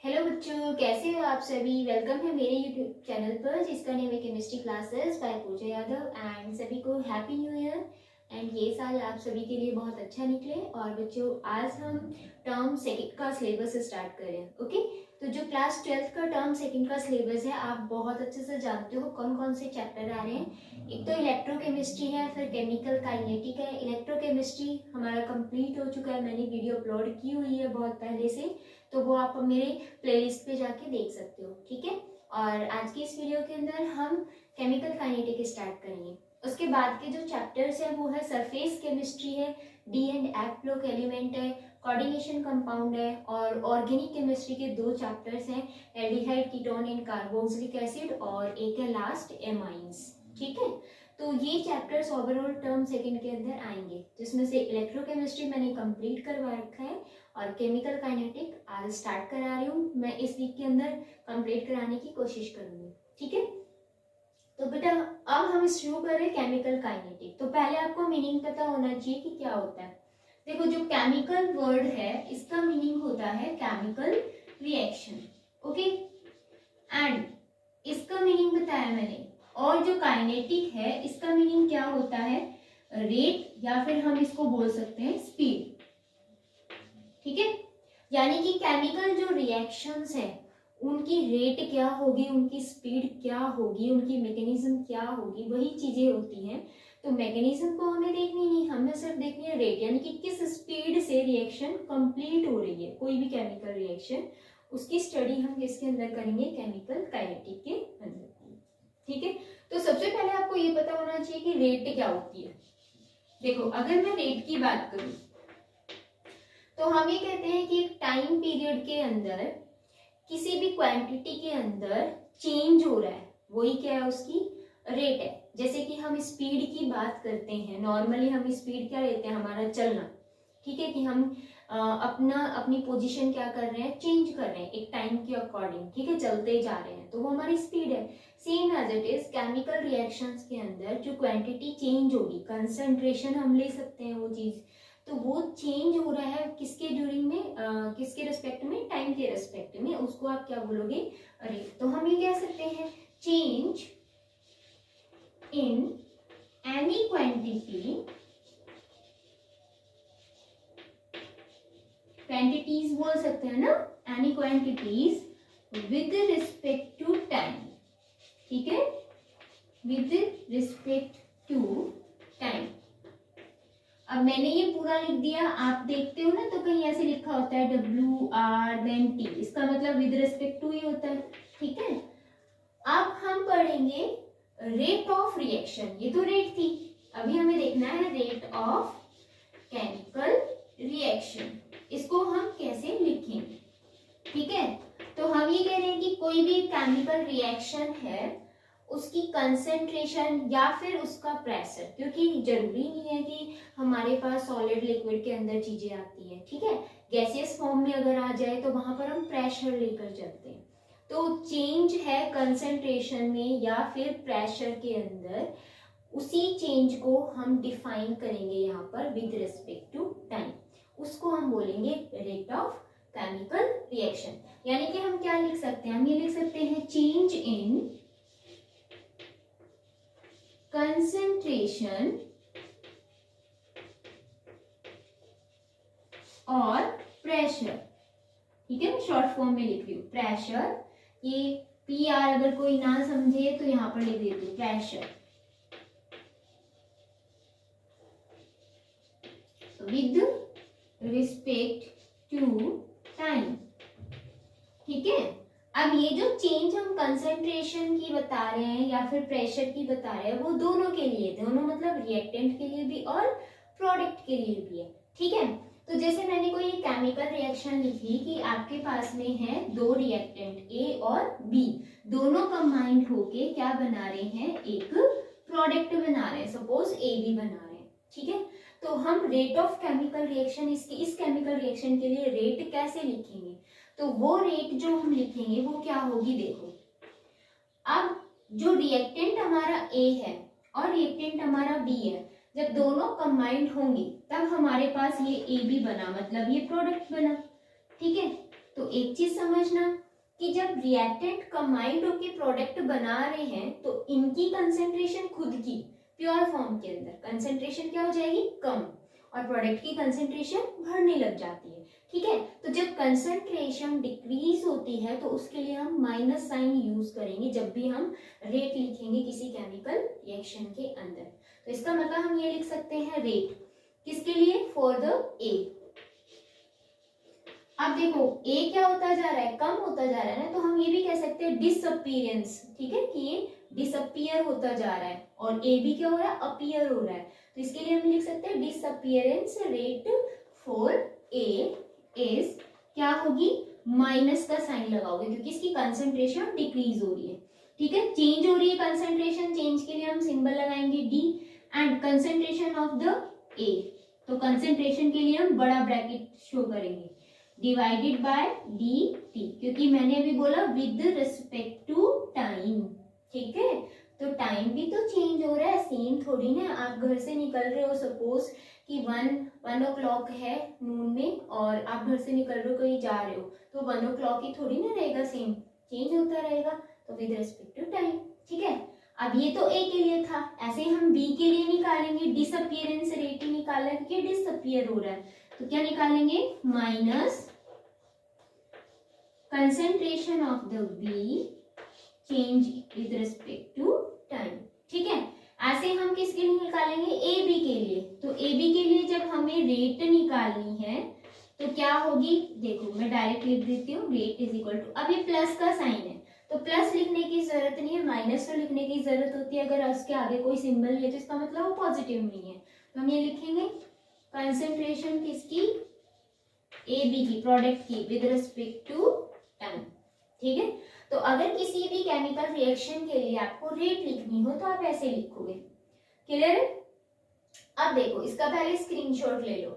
Hello बच्चों, कैसे हो आप सभी। वेलकम है मेरे यूट्यूब चैनल पर जिसका नेम है chemistry classes by Pooja Yadav. And सभी को हैप्पी न्यू ईयर। एंड ये साल आप सभी के लिए बहुत अच्छा निकले। और बच्चों, आज हम टर्म सेकंड का सिलेबस स्टार्ट करें। ओके, तो जो क्लास 12th का टर्म सेकंड का सिलेबस है, आप बहुत अच्छे से जानते हो कौन कौन से चैप्टर आ रहे हैं। एक तो इलेक्ट्रोकेमिस्ट्री है, फिर केमिकल काइनेटिक है। इलेक्ट्रोकेमिस्ट्री हमारा कंप्लीट हो चुका है, मैंने वीडियो अपलोड की हुई है बहुत पहले से, तो वो आप मेरे प्लेलिस्ट पे जाके देख सकते हो। ठीक है, और आज की इस वीडियो के अंदर हम केमिकल काइनेटिक स्टार्ट करेंगे। उसके बाद के जो चैप्टर्स हैं वो है सरफेस केमिस्ट्री है, D and F block element है, कोऑर्डिनेशन कंपाउंड है, और ऑर्गेनिक केमिस्ट्री के दो चैप्टर्स हैं, aldehyde ketone and carboxylic acid, और एक है लास्ट एमाइंस। ठीक है, तो ये चैप्टर्स ओवरऑल टर्म सेकंड के अंदर आएंगे, जिसमें से इलेक्ट्रोकेमिस्ट्री मैंने कंप्लीट करवा रखा है और केमिकल काइनेटिक आज स्टार्ट करा रही हूँ। मैं इस वीक के अंदर कंप्लीट कराने की कोशिश करूंगी। ठीक है, तो बेटा अब हम शुरू करें केमिकल काइनेटिक। तो पहले आपको मीनिंग पता होना चाहिए कि क्या होता है। देखो, जो केमिकल वर्ड है इसका मीनिंग होता है केमिकल रिएक्शन। ओके, एंड इसका मीनिंग बताया मैंने। और जो काइनेटिक है इसका मीनिंग क्या होता है, रेट, या फिर हम इसको बोल सकते हैं स्पीड। ठीक है, यानी कि केमिकल जो रिएक्शंस है उनकी रेट क्या होगी, उनकी स्पीड क्या होगी, उनकी मैकेनिज्म क्या होगी, वही चीजें होती हैं। तो मैकेनिज्म को हमें देखनी नहीं, हमें सिर्फ देखनी है रेट, यानी कि किस स्पीड से रिएक्शन कंप्लीट हो रही है कोई भी केमिकल रिएक्शन। उसकी स्टडी हम किसके अंदर करेंगे, केमिकल काइनेटिक के अंदर। ठीक है, तो सबसे पहले आपको ये पता होना चाहिए कि रेट क्या होती है। देखो, अगर मैं रेट की बात करूं तो हम ये कहते हैं कि एक टाइम पीरियड के अंदर किसी भी क्वांटिटी के अंदर चेंज हो रहा है, वही क्या है, उसकी रेट है। जैसे कि हम स्पीड की बात करते हैं, नॉर्मली हम स्पीड क्या लेते हैं, हमारा चलना। ठीक है, कि हम अपनी पोजीशन क्या कर रहे हैं, चेंज कर रहे हैं एक टाइम के अकॉर्डिंग। ठीक है, चलते जा रहे हैं, तो वो हमारी स्पीड है। Same as it is chemical reactions के अंदर जो क्वांटिटी चेंज होगी, कंसंट्रेशन हम ले सकते हैं वो चीज, तो वो चेंज हो रहा है किसके ड्यूरिंग में, किसके रेस्पेक्ट में, टाइम के रेस्पेक्ट में, उसको आप क्या बोलोगे, रेट। तो हम ये कह सकते हैं change in any quantity, quantities बोल सकते हैं ना, any quantities with respect to time. ठीक है, विद रिस्पेक्ट टू टाइम। अब मैंने ये पूरा लिख दिया, आप देखते हो ना तो कहीं ऐसे लिखा होता है WR देन T, इसका मतलब विद रिस्पेक्ट टू ही होता है। ठीक है, अब हम पढ़ेंगे रेट ऑफ रिएक्शन। ये तो रेट थी, अभी हमें देखना है रेट ऑफ केमिकल रिएक्शन। इसको हम कैसे लिखेंगे। ठीक है, तो हम ये कह रहे हैं कि कोई भी केमिकल रिएक्शन है उसकी कंसेंट्रेशन या फिर उसका प्रेशर, क्योंकि जरूरी नहीं है कि हमारे पास सॉलिड लिक्विड के अंदर चीजें आती हैं। ठीक है, गैसियस फॉर्म में अगर आ जाए तो वहां पर हम प्रेशर लेकर चलते हैं। तो चेंज है कंसेंट्रेशन में या फिर प्रेशर के अंदर, उसी चेंज को हम डिफाइन करेंगे यहाँ पर विद रिस्पेक्ट टू टाइम। उसको हम बोलेंगे रेट ऑफ केमिकल रिएक्शन। यानी कि हम क्या लिख सकते हैं, हम ये लिख सकते हैं चेंज इन कंसेंट्रेशन और प्रेशर। ठीक है, मैं शॉर्ट फॉर्म में लिख रही हूँ प्रेशर, ये PR अगर कोई ना समझे तो यहां पर लिख देती हूँ pressure with respect to time. ठीक है, अब ये जो चेंज हम कंसंट्रेशन की बता रहे हैं या फिर प्रेशर की बता रहे हैं, वो दोनों के लिए, दोनों मतलब रिएक्टेंट के लिए भी और प्रोडक्ट के लिए भी है। ठीक है, तो जैसे मैंने कोई केमिकल रिएक्शन लिखी कि आपके पास में है दो रिएक्टेंट A और B, दोनों कंबाइंड होके क्या बना रहे हैं, एक प्रोडक्ट बना रहे हैं, सपोज AB बना रहे हैं। ठीक है, तो हम रेट ऑफ केमिकल रिएक्शन, इस केमिकल रिएक्शन के लिए रेट कैसे लिखेंगे, तो वो रेट जो हम लिखेंगे वो क्या होगी, देखो अब जो रिएक्टेंट हमारा A है और रिएक्टेंट हमारा B है, जब दोनों कंबाइंड होंगे तब हमारे पास ये AB बना, मतलब ये प्रोडक्ट बना। ठीक है, तो एक चीज समझना कि जब रिएक्टेंट कंबाइंड होकर प्रोडक्ट बना रहे हैं तो इनकी कंसेंट्रेशन खुद की प्योर फॉर्म के अंदर कंसेंट्रेशन क्या हो जाएगी, कम, और प्रोडक्ट की कंसेंट्रेशन बढ़ने लग जाती है। ठीक है, तो जब कंसेंट्रेशन डिक्रीज होती है तो उसके लिए हम माइनस साइन यूज करेंगे जब भी हम रेट लिखेंगे किसी केमिकल रिएक्शन के अंदर। तो इसका मतलब हम ये लिख सकते हैं रेट किसके लिए, फॉर द ए। अब देखो ए क्या होता जा रहा है, कम होता जा रहा है ना, तो हम ये भी कह सकते हैं डिसअपीयरेंस। ठीक है, कि ये डिसअपीयर होता जा रहा है और ए भी क्या हो रहा है, अपीयर हो रहा है। तो इसके लिए हम लिख सकते हैं disappearance rate for a is क्या होगी, माइनस का साइन लगाओगे क्योंकि इसकी कंसेंट्रेशन डिक्रीज हो रही है। ठीक है, चेंज हो रही है कंसेंट्रेशन, चेंज के लिए हम सिंबल लगाएंगे D, and concentration of the ए, तो कंसेंट्रेशन के लिए हम बड़ा ब्रैकेट शो करेंगे, डिवाइडेड बाय डी टी, क्योंकि मैंने अभी बोला विद रिस्पेक्ट टू टाइम। ठीक है, तो टाइम भी तो चेंज हो रहा है, सेम थोड़ी ना। आप घर से निकल रहे हो, सपोज कि 1 o'clock है नून में, और आप घर से निकल रहे हो कहीं जा रहे हो, तो 1 o'clock ही थोड़ी ना रहेगा, सेम चेंज होता रहेगा, तो विद रिस्पेक्ट टू टाइम। ठीक है, अब ये तो ए के लिए था, ऐसे ही हम बी के लिए निकालेंगे, डिसअपीयरेंस रेट ही निकाला क्योंकि डिसअपीयर हो रहा है, तो क्या निकालेंगे, minus concentration of the B change with respect to time. ठीक है, ऐसे हम किसके लिए निकालेंगे, ए बी के लिए। तो ए बी के लिए जब हमें रेट निकालनी है तो क्या होगी, देखो मैं डायरेक्ट लिख देती हूँ, रेट इज इक्वल टू, अब ये प्लस का साइन है तो प्लस लिखने की जरूरत नहीं है, माइनस तो लिखने की जरूरत होती है। अगर उसके आगे कोई सिंबल है तो इसका मतलब वो पॉजिटिव नहीं है, तो हम ये लिखेंगे कंसेंट्रेशन किसकी, ए बी की, प्रोडक्ट की, विद रिस्पेक्ट टू टाइम। ठीक है, तो अगर किसी भी केमिकल रिएक्शन के लिए आपको रेट लिखनी हो तो आप ऐसे लिखोगे। क्लियर है? अब देखो इसका पहले स्क्रीनशॉट ले लो।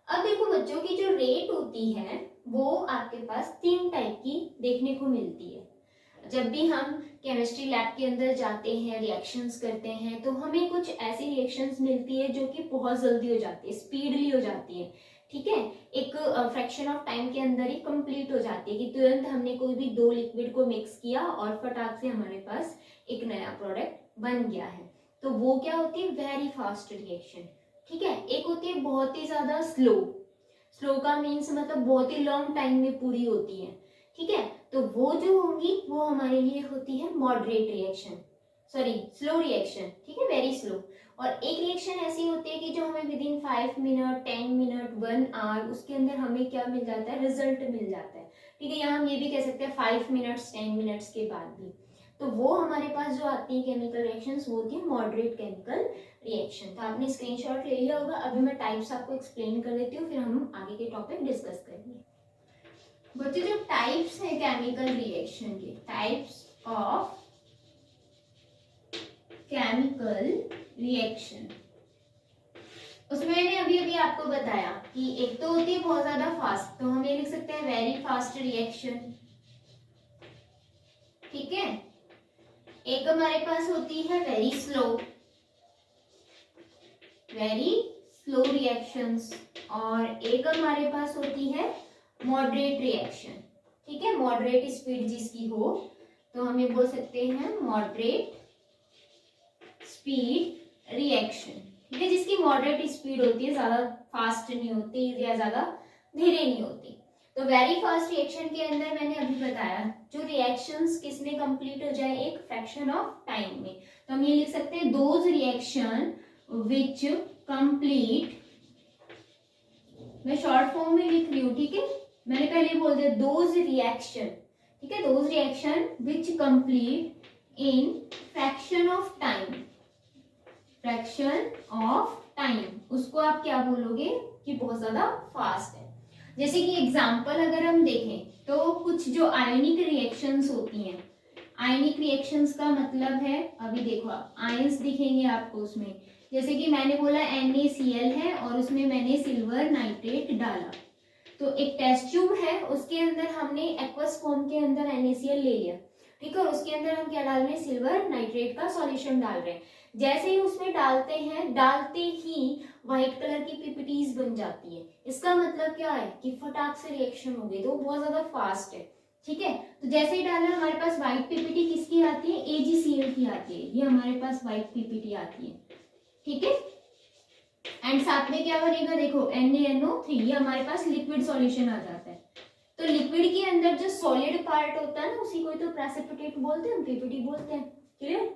अब देखो बच्चों की जो रेट होती है वो आपके पास 3 टाइप की देखने को मिलती है। जब भी हम केमिस्ट्री लैब के अंदर जाते हैं, रिएक्शंस करते हैं, तो हमें कुछ ऐसी रिएक्शंस मिलती है जो कि बहुत जल्दी हो जाती है, स्पीडली हो जाती है। ठीक है, एक फ्रैक्शन ऑफ टाइम के अंदर ही कंप्लीट हो जाती है कि तुरंत हमने कोई भी 2 लिक्विड को मिक्स किया और फटाक से हमारे पास एक नया प्रोडक्ट बन गया है। तो वो क्या होती है, वेरी फास्ट रिएक्शन। ठीक है, एक होती है बहुत ही ज्यादा स्लो, स्लो का मीन्स मतलब बहुत ही लॉन्ग टाइम में पूरी होती है। ठीक है, तो वो जो होंगी वो हमारे लिए होती है moderate reaction, sorry slow reaction. ठीक है, वेरी स्लो। और एक रिएक्शन ऐसी होती है कि जो हमें within 5 minute, 10 minute, 1 hour उसके अंदर हमें क्या मिल जाता है, रिजल्ट मिल जाता है। ठीक है, यहाँ हम ये भी कह सकते हैं 5 मिनट्स 10 मिनट्स के बाद भी। तो वो हमारे पास जो आती है केमिकल रिएक्शंस वो होती है मॉडरेट केमिकल रिएक्शन। तो आपने स्क्रीनशॉट ले लिया होगा। अभी मैं टाइप्स आपको एक्सप्लेन कर देती हूँ, फिर हम आगे के टॉपिक डिस्कस करेंगे। बच्चों जो टाइप्स है केमिकल रिएक्शन के, टाइप्स ऑफ केमिकल रिएक्शन, उसमें मैंने अभी अभी आपको बताया कि एक तो होती है बहुत ज्यादा फास्ट, तो हम ये लिख सकते हैं वेरी फास्ट रिएक्शन। ठीक है, एक हमारे पास होती है वेरी स्लो रिएक्शंस, और एक हमारे पास होती है मॉडरेट रिएक्शन। ठीक है, मॉडरेट स्पीड जिसकी हो तो हम ये बोल सकते हैं मॉडरेट स्पीड रिएक्शन। ठीक है, जिसकी मॉडरेट स्पीड होती है, ज्यादा फास्ट नहीं होती या ज्यादा धीरे नहीं होती। तो वेरी फास्ट रिएक्शन के अंदर मैंने अभी बताया जो रिएक्शंस किसमें कंप्लीट हो जाए, एक फ्रैक्शन ऑफ टाइम में। तो हम ये लिख सकते हैं दोज रिएक्शन विच कंप्लीट, मैं शॉर्ट फॉर्म में लिख रही हूँ। ठीक है, मैंने पहले बोल दिया दोज रिएक्शन। ठीक है, those reaction which complete in fraction of time, fraction of time, उसको आप क्या बोलोगे कि बहुत ज्यादा फास्ट है। जैसे कि एग्जांपल अगर हम देखें तो कुछ जो आयनिक रिएक्शंस होती हैं, आयनिक रिएक्शंस का मतलब है, अभी देखो आप आयंस दिखेंगे आपको उसमें, जैसे कि मैंने बोला NaCl है और उसमें मैंने सिल्वर नाइट्रेट डाला, तो एक टेस्ट ट्यूब है उसके अंदर हमने एक्वस फॉर्म के अंदर NaCl ले लिया, ठीक है, और उसके अंदर हम क्या डाल रहे हैं, सिल्वर नाइट्रेट का सॉल्यूशन डाल रहे हैं। जैसे ही उसमें डालते हैं, डालते ही व्हाइट कलर की पीपीटीज बन जाती है। इसका मतलब क्या है कि फटाक से रिएक्शन हो गई, तो बहुत ज्यादा फास्ट है। ठीक है, तो जैसे ही डाला हमारे पास व्हाइट पीपीटी किसकी आती है, AgCl की आती है। ये हमारे पास व्हाइट पीपीटी आती है। ठीक है, एंड साथ में क्या बनेगा, देखो NaNO3, ये हमारे पास लिक्विड सॉल्यूशन आ जाता है। तो लिक्विड के अंदर जो सॉलिड पार्ट होता है ना, उसी को तो प्रेसिपिटेट बोलते हैं, हम पीपीटी बोलते हैं। क्लियर।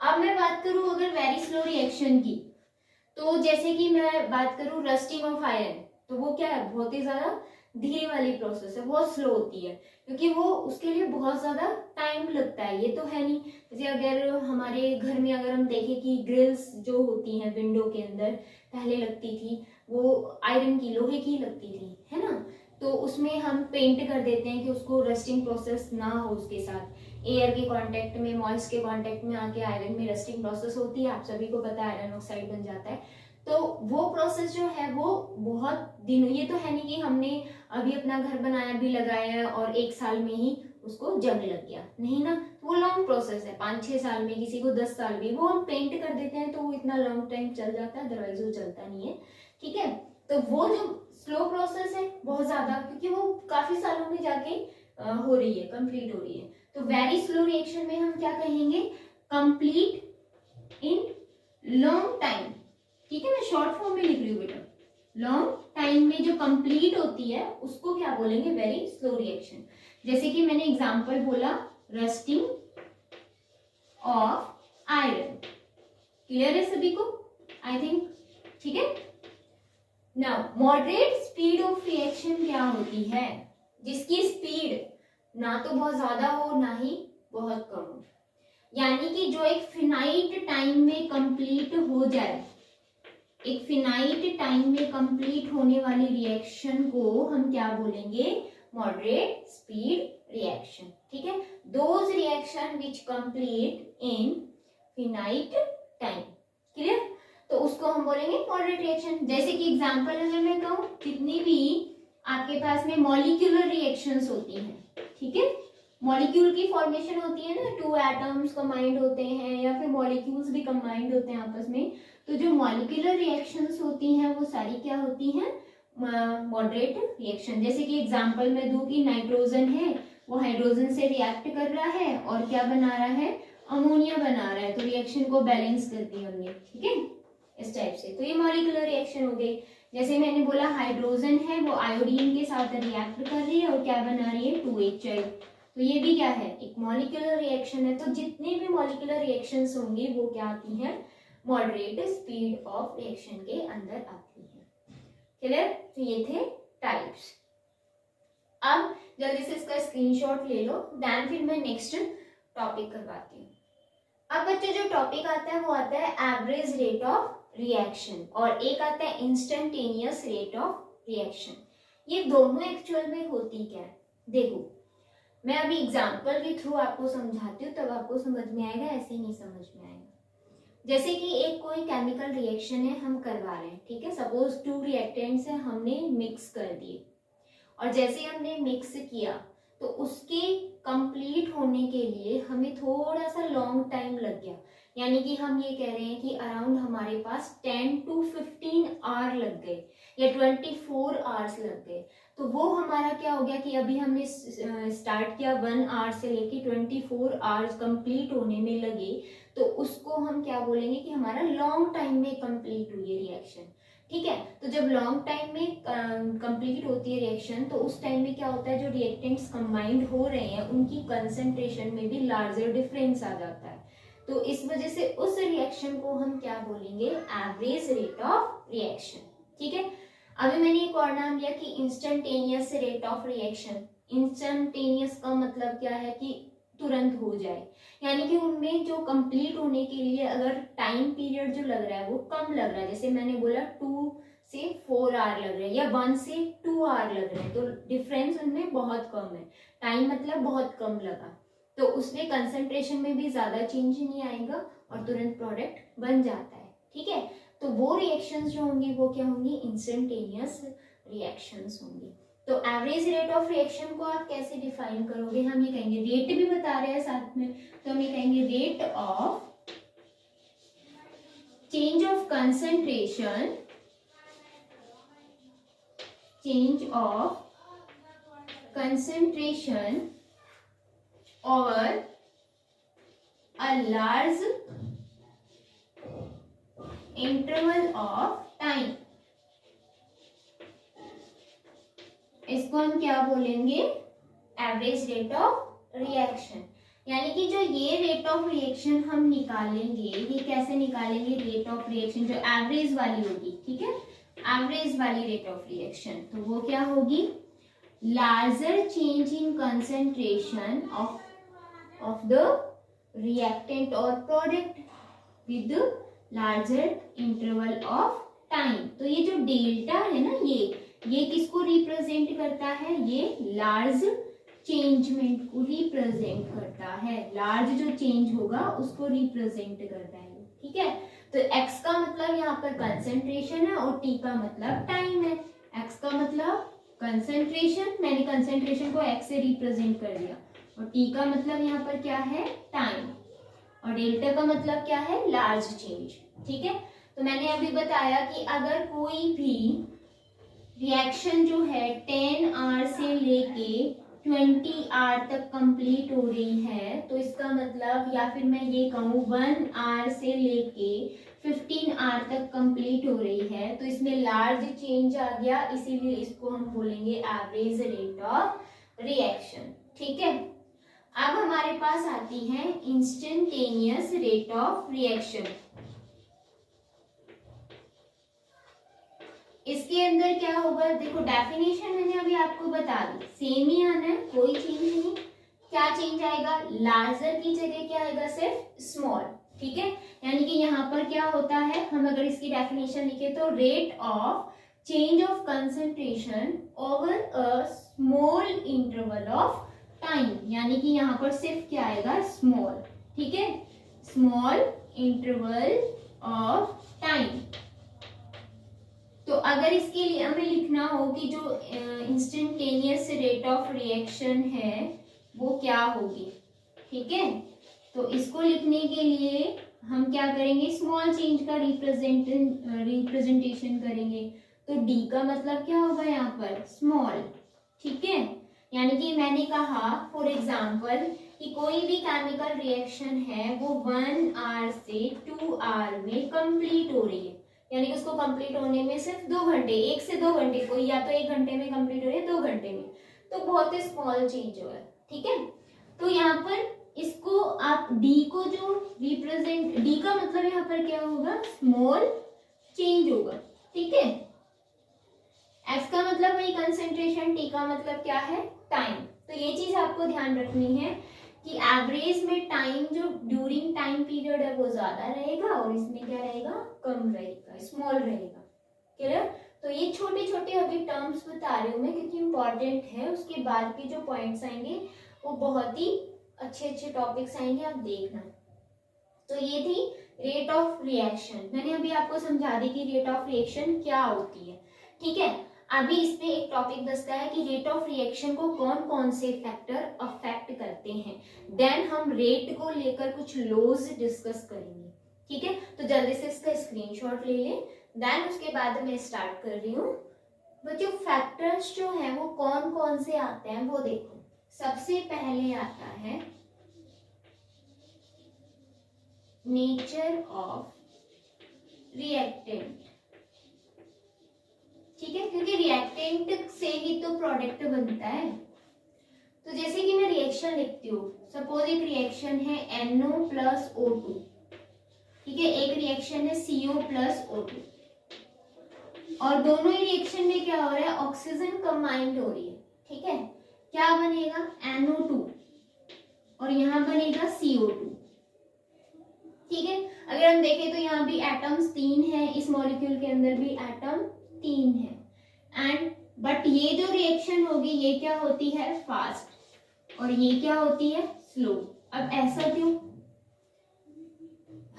अब मैं बात करूं अगर वेरी स्लो रिएक्शन की, तो जैसे कि मैं बात करूं रस्टिंग ऑफ आयरन, तो वो क्या है, बहुत ही ज्यादा धीरे वाली प्रोसेस है, बहुत स्लो होती है, क्योंकि वो उसके लिए बहुत ज्यादा टाइम लगता है। ये तो है नहीं, जैसे अगर हमारे घर में अगर हम देखें कि ग्रिल्स जो होती हैं विंडो के अंदर पहले लगती थी, वो आयरन की, लोहे की लगती थी, है ना, तो उसमें हम पेंट कर देते हैं कि उसको रस्टिंग प्रोसेस ना हो, उसके साथ एयर के कांटेक्ट में, मॉइस्ट के कांटेक्ट में आके आयरन में रस्टिंग प्रोसेस होती है, आप सभी को पता है, आयरन ऑक्साइड बन जाता है। तो वो प्रोसेस जो है वो बहुत दिन, ये तो है नहीं कि हमने अभी अपना घर बनाया भी लगाया है और 1 साल में ही उसको जंग लग गया, नहीं ना, वो लॉन्ग प्रोसेस है, 5-6 साल में, किसी को 10 साल भी, वो हम पेंट कर देते हैं तो वो इतना लॉन्ग टाइम चल जाता है, अदरवाइज वो चलता नहीं है। ठीक है, तो वो जो स्लो प्रोसेस है बहुत ज्यादा, क्योंकि वो काफी सालों में जाके हो रही है, कंप्लीट हो रही है। तो वेरी स्लो रिएक्शन में हम क्या कहेंगे, कंप्लीट इन लॉन्ग टाइम। ठीक है, मैं शॉर्ट फॉर्म में लिख रही हूँ बेटा, लॉन्ग टाइम में जो कंप्लीट होती है उसको क्या बोलेंगे, वेरी स्लो रिएक्शन। जैसे कि मैंने एग्जांपल बोला, रस्टिंग ऑफ आयरन। क्लियर है सभी को, आई थिंक। ठीक है, now moderate speed of reaction क्या होती है, जिसकी स्पीड ना तो बहुत ज्यादा हो ना ही बहुत कम हो, यानी कि जो एक फिनाइट टाइम में कंप्लीट हो जाए, एक फिनाइट टाइम में कंप्लीट होने वाली रिएक्शन को हम क्या बोलेंगे, मॉडरेट स्पीड रिएक्शन। ठीक है, those reaction which complete in finite time. Clear, तो उसको हम बोलेंगे मॉडरेट रिएक्शन। जैसे कि एग्जांपल अगर मैं कहूं, जितनी भी आपके पास में मॉलिक्यूलर रिएक्शंस होती हैं, ठीक है, मॉलिक्यूल की फॉर्मेशन होती है ना, 2 एटम्स कंबाइंड होते हैं या फिर मॉलिक्यूल्स भी कंबाइंड होते हैं आपस में, तो जो मॉलिक्यूलर रिएक्शंस होती हैं वो सारी क्या होती हैं, मॉडरेट रिएक्शन। जैसे कि एग्जांपल मैं दूं कि नाइट्रोजन है, वो हाइड्रोजन से रिएक्ट कर रहा है और क्या बना रहा है, अमोनिया बना रहा है, तो रिएक्शन को बैलेंस कर दिया हमने। ठीक है, इस टाइप से, तो ये मॉलिक्यूलर रिएक्शन हो गई। जैसे मैंने बोला हाइड्रोजन है, वो आयोडीन के साथ रिएक्ट कर रही है और क्या बना रही है, 2HI, तो ये भी क्या है, एक मॉलिक्यूलर रिएक्शन है। तो जितने भी मॉलिक्यूलर रिएक्शंस होंगी वो क्या आती हैं, मॉडरेट स्पीड ऑफ रिएक्शन के अंदर आती है। क्लियर, तो ये थे टाइप्स। अब जल्दी से इसका स्क्रीनशॉट ले लो, देन फिर मैं नेक्स्ट टॉपिक करवाती हूँ। अब बच्चों जो टॉपिक आता है वो आता है एवरेज रेट ऑफ रिएक्शन, और एक आता है इंस्टेंटेनियस रेट ऑफ रिएक्शन। ये दोनों एक्चुअल में होती क्या है, देखो मैं अभी एग्जांपल के थ्रू आपको समझाती हूँ, तब आपको समझ में आएगा, ऐसे ही नहीं समझ में आएगा। जैसे कि एक कोई केमिकल रिएक्शन है, हम करवा रहे हैं, ठीक है, सपोज 2 रिएक्टेंट्स है, हमने मिक्स कर दिए, और जैसे हमने मिक्स किया तो उसके कंप्लीट होने के लिए हमें थोड़ा सा लॉन्ग टाइम लग गया, यानी कि हम ये कह रहे हैं कि अराउंड हमारे पास 10 to 15 आवर लग गए या 24 आवर्स लग गए। तो वो हमारा क्या हो गया कि अभी हमने स्टार्ट किया 1 आवर से लेके 24 आवर्स कंप्लीट होने में लगे, तो उसको हम क्या बोलेंगे कि हमारा लॉन्ग टाइम में कंप्लीट हुई है रिएक्शन। ठीक है, तो जब लॉन्ग टाइम में कंप्लीट होती है रिएक्शन, तो उस टाइम में क्या होता है, जो रिएक्टेंट्स कंबाइंड हो रहे हैं उनकी कंसंट्रेशन में भी लार्जर डिफरेंस आ जाता है, तो इस वजह से उस रिएक्शन को हम क्या बोलेंगे, एवरेज रेट ऑफ रिएक्शन। ठीक है, अभी मैंने एक और नाम लिया कि instantaneous rate of reaction. Instantaneous का मतलब क्या है कि तुरंत हो जाए, यानी कि उनमें जो कंप्लीट होने के लिए अगर टाइम पीरियड जो लग रहा है वो कम लग रहा है, जैसे मैंने बोला 2 से 4 आवर लग रहे हैं या 1 से 2 आवर लग रहे हैं, तो डिफरेंस उनमें बहुत कम है, टाइम मतलब बहुत कम लगा, तो उसमें कंसंट्रेशन में भी ज्यादा चेंज नहीं आएगा और तुरंत प्रोडक्ट बन जाता है। ठीक है, तो वो रिएक्शंस जो होंगी वो क्या होंगी, इंस्टेंटेनियस रिएक्शंस होंगी। तो एवरेज रेट ऑफ रिएक्शन को आप कैसे डिफाइन करोगे? हम ये कहेंगे, रेट भी बता रहे हैं साथ में, तो हम ये कहेंगे rate of change of concentration, change of concentration over a large interval of time. इसको हम क्या बोलेंगे? Average rate of reaction. यानी कि जो ये रेट ऑफ रिएक्शन हम निकालेंगे, ये कैसे निकालेंगे? रेट ऑफ रिएक्शन जो एवरेज वाली होगी, ठीक है, एवरेज वाली रेट ऑफ रिएक्शन, तो वो क्या होगी? Larger change in concentration of the reactant और product with larger interval of time. तो ये जो डेल्टा है ना, ये किसको रिप्रेजेंट करता है? ये लार्ज चेंजमेंट को रिप्रेजेंट करता है। लार्ज जो चेंज होगा उसको रिप्रेजेंट करता है, ठीक है। तो x का मतलब यहाँ पर कंसंट्रेशन है और t का मतलब टाइम है। x का मतलब कंसंट्रेशन, मैंने कंसंट्रेशन को x से रिप्रेजेंट कर दिया, और t का मतलब यहाँ पर क्या है? टाइम, और डेल्टा का मतलब क्या है? लार्ज चेंज, ठीक है। तो मैंने अभी बताया कि अगर कोई भी रिएक्शन जो है 10 आवर से लेके 20 आवर तक कंप्लीट हो रही है, तो इसका मतलब, या फिर मैं ये कहूँ 1 आवर से लेके 15 आवर तक कंप्लीट हो रही है, तो इसमें लार्ज चेंज आ गया, इसीलिए इसको हम बोलेंगे एवरेज रेट ऑफ रिएक्शन, ठीक है। अब हमारे पास आती है इंस्टेंटेनियस रेट ऑफ रिएक्शन। इसके अंदर क्या होगा? देखो, डेफिनेशन मैंने अभी आपको बता दी, सेम ही आना है, कोई चेंज नहीं। क्या चेंज आएगा? लार्जर की जगह क्या आएगा? सिर्फ स्मॉल, ठीक है। यानी कि यहाँ पर क्या होता है, हम अगर इसकी डेफिनेशन लिखे तो rate of change of concentration over a small interval of time, यानी कि यहाँ पर सिर्फ क्या आएगा? स्मॉल, ठीक है, स्मॉल इंटरवल ऑफ टाइम। तो अगर इसके लिए हमें लिखना हो कि जो इंस्टेंटेनियस रेट ऑफ रिएक्शन है वो क्या होगी, ठीक है, तो इसको लिखने के लिए हम क्या करेंगे? स्मॉल चेंज का रिप्रेजेंटेशन करेंगे। तो डी का मतलब क्या होगा यहाँ पर? स्मॉल, ठीक है। यानी कि मैंने कहा फॉर एग्जाम्पल कि कोई भी केमिकल रिएक्शन है वो 1 आवर से 2 आवर में कंप्लीट हो रही है, यानी कि उसको कंप्लीट होने में सिर्फ 2 घंटे, 1 से 2 घंटे, कोई या तो 1 घंटे में कंप्लीट हो रही है, 2 घंटे में, तो बहुत ही स्मॉल चेंज हो है, ठीक है। तो यहाँ पर इसको आप डी को जो रिप्रेजेंट, डी का मतलब यहाँ पर क्या होगा? स्मॉल चेंज होगा, ठीक है। एफ का मतलब वही कंसेंट्रेशन, टी का मतलब क्या है? टाइम। तो ये चीज आपको ध्यान रखनी है कि एवरेज में टाइम जो ड्यूरिंग टाइम पीरियड है वो ज्यादा रहेगा और इसमें क्या रहेगा? कम रहेगा, स्मॉल रहेगा, क्लियर। तो ये छोटे छोटे अभी टर्म्स बता रही हूँ मैं क्योंकि इंपॉर्टेंट है, उसके बाद के जो पॉइंट्स आएंगे वो बहुत ही अच्छे अच्छे टॉपिक्स आएंगे, आप देखना। तो ये थी रेट ऑफ रिएक्शन, मैंने अभी आपको समझा दी कि रेट ऑफ रिएक्शन क्या होती है, ठीक है। अभी इसमें एक टॉपिक बचता है कि रेट ऑफ रिएक्शन को कौन कौन से फैक्टर अफेक्ट करते हैं, देन हम रेट को लेकर कुछ लॉज डिस्कस करेंगे, ठीक है। तो जल्दी से इसका स्क्रीनशॉट ले लें, देन उसके बाद मैं स्टार्ट कर रही हूँ। बच्चों फैक्टर्स जो है वो कौन कौन से आते हैं वो देखो। सबसे पहले आता है नेचर ऑफ रिएक्टेंट, ठीक है, क्योंकि रिएक्टेंट से ही तो प्रोडक्ट बनता है। तो जैसे कि मैं रिएक्शन लिखती हूँ, सपोज एक रिएक्शन है NO प्लस O2, ठीक है, एक रिएक्शन है CO प्लस O2, और दोनों ही रिएक्शन में क्या हो रहा है? ऑक्सीजन कंबाइंड हो रही है, ठीक है। क्या बनेगा? NO2 और यहाँ बनेगा CO2, ठीक है। अगर हम देखें तो यहाँ भी एटम्स 3 है, इस मॉलिक्यूल के अंदर भी एटम 3 है, एंड बट ये जो रिएक्शन होगी ये क्या होती है? फास्ट, और ये क्या होती है? स्लो। अब ऐसा क्यों?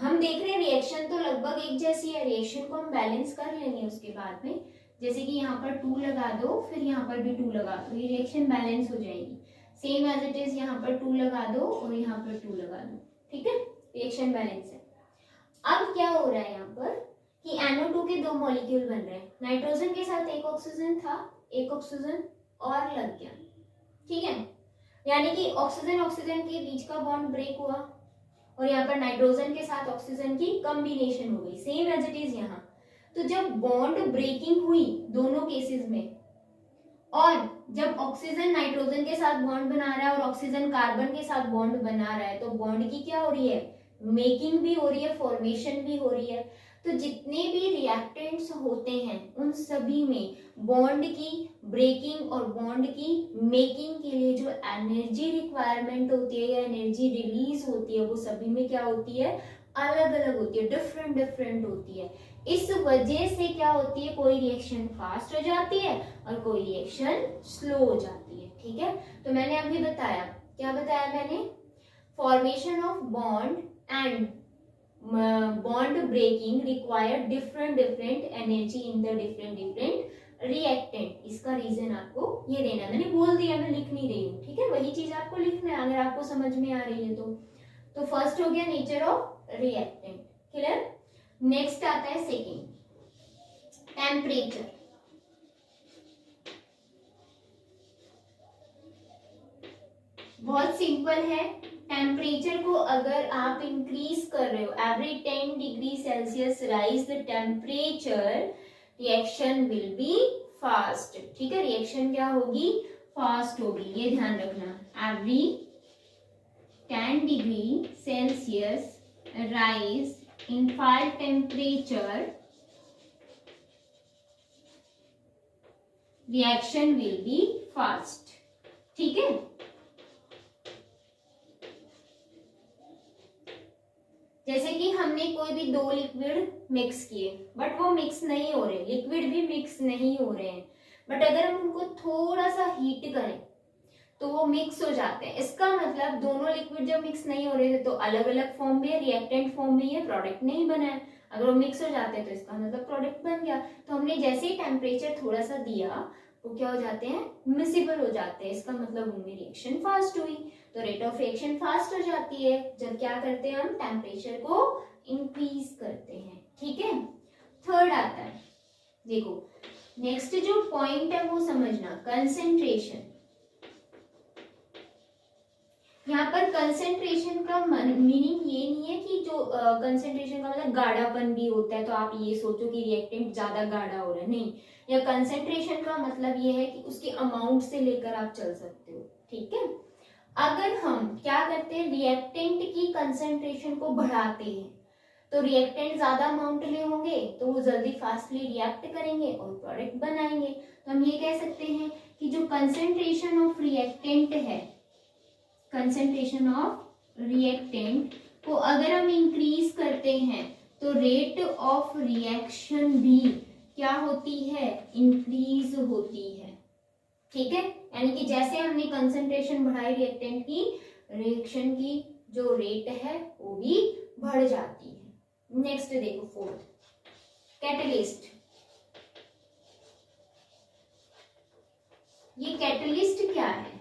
हम देख रहे हैं रिएक्शन तो लगभग एक जैसी है, रिएक्शन को हम बैलेंस कर लेंगे उसके बाद में। जैसे कि यहाँ पर 2 लगा दो, फिर यहाँ पर भी 2 लगा दो, ये रिएक्शन बैलेंस हो जाएगी। सेम एज इट इज यहाँ पर 2 लगा दो और यहाँ पर 2 लगा दो, ठीक है, रिएक्शन बैलेंस है। अब क्या हो रहा है यहाँ पर कि NO2 के 2 मॉलिक्यूल बन रहे हैं, नाइट्रोजन के साथ एक ऑक्सीजन था, एक ऑक्सीजन और लग गया, ठीक है, यानी कि ऑक्सीजन ऑक्सीजन के बीच का बॉन्ड ब्रेक हुआ और यहाँ पर नाइट्रोजन के साथ ऑक्सीजन की कॉम्बिनेशन हो गई, सेम एज इट इज यहाँ। तो जब बॉन्ड ब्रेकिंग हुई दोनों केसेस में, और जब ऑक्सीजन नाइट्रोजन के साथ बॉन्ड बना रहा है और ऑक्सीजन कार्बन के साथ बॉन्ड बना रहा है, तो बॉन्ड की क्या हो रही है, मेकिंग भी हो रही है, फॉर्मेशन भी हो रही है। तो जितने भी रिएक्टेंट्स होते हैं उन सभी में बॉन्ड की ब्रेकिंग और बॉन्ड की मेकिंग के लिए जो एनर्जी रिक्वायरमेंट होती है या एनर्जी रिलीज होती है, वो सभी में क्या होती है, अलग अलग होती है, डिफरेंट डिफरेंट होती है। इस वजह से क्या होती है, कोई रिएक्शन फास्ट हो जाती है और कोई रिएक्शन स्लो हो जाती है, ठीक है। तो मैंने अभी बताया, क्या बताया मैंने, formation of bond and bond breaking require different energy in the different reactant। इसका रीजन आपको ये देना, मैंने बोल दिया, मैं लिख नहीं रही हूँ, ठीक है, वही चीज आपको लिखना है अगर आपको समझ में आ रही है तो फर्स्ट हो गया nature of reactant, clear. Next आता है सेकेंड, टेम्परेचर। बहुत सिंपल है, टेम्परेचर को अगर आप इंक्रीज कर रहे हो, every 10 degree Celsius rise the temperature, reaction will be fast, ठीक है, रिएक्शन क्या होगी, फास्ट होगी, ये ध्यान रखना। Every 10 degree Celsius rise in 5 temperature, reaction will be fast, ठीक है। जैसे कि हमने कोई भी 2 लिक्विड मिक्स किए बट वो मिक्स नहीं हो रहे, लिक्विड भी मिक्स नहीं हो रहे हैं, बट अगर हम उनको थोड़ा सा हीट करें तो वो मिक्स हो जाते हैं। इसका मतलब दोनों लिक्विड जब मिक्स नहीं हो रहे थे तो अलग अलग फॉर्म में, रिएक्टेंट फॉर्म में ये प्रोडक्ट नहीं बना है, अगर वो मिक्स हो जाते हैं तो इसका मतलब प्रोडक्ट बन गया। तो हमने जैसे ही टेम्परेचर थोड़ा सा दिया वो क्या हो जाते हैं, मिसिबल हो जाते हैं, इसका मतलब उनमें रिएक्शन फास्ट हुई, तो रेट ऑफ रिएक्शन फास्ट हो जाती है जब क्या करते हैं, हम टेम्परेचर को इंक्रीज करते हैं, ठीक है। थर्ड आता है, देखो नेक्स्ट जो पॉइंट है वो समझना, कंसेंट्रेशन। यहाँ पर कंसेंट्रेशन का मीनिंग ये नहीं है कि जो कंसेंट्रेशन का मतलब गाढ़ापन भी होता है, तो आप ये सोचो कि रिएक्टेंट ज्यादा गाढ़ा हो रहा है, नहीं, या कंसेंट्रेशन का मतलब ये है कि उसके अमाउंट से लेकर आप चल सकते हो, ठीक है। अगर हम क्या करते हैं, रिएक्टेंट की कंसेंट्रेशन को बढ़ाते हैं तो रिएक्टेंट ज्यादा अमाउंट में होंगे तो वो जल्दी फास्टली रिएक्ट करेंगे और प्रोडक्ट बनाएंगे। तो हम ये कह सकते हैं कि जो कंसेंट्रेशन ऑफ रिएक्टेंट है, कंसेंट्रेशन ऑफ रिएक्टेंट को अगर हम इंक्रीज करते हैं तो रेट ऑफ रिएक्शन भी क्या होती है, इंक्रीज होती है, ठीक है। यानी कि जैसे हमने कंसेंट्रेशन बढ़ाई रिएक्टेंट की, रिएक्शन की जो रेट है वो भी बढ़ जाती है। नेक्स्ट देखो फोर्थ, कैटलिस्ट। ये कैटलिस्ट क्या है,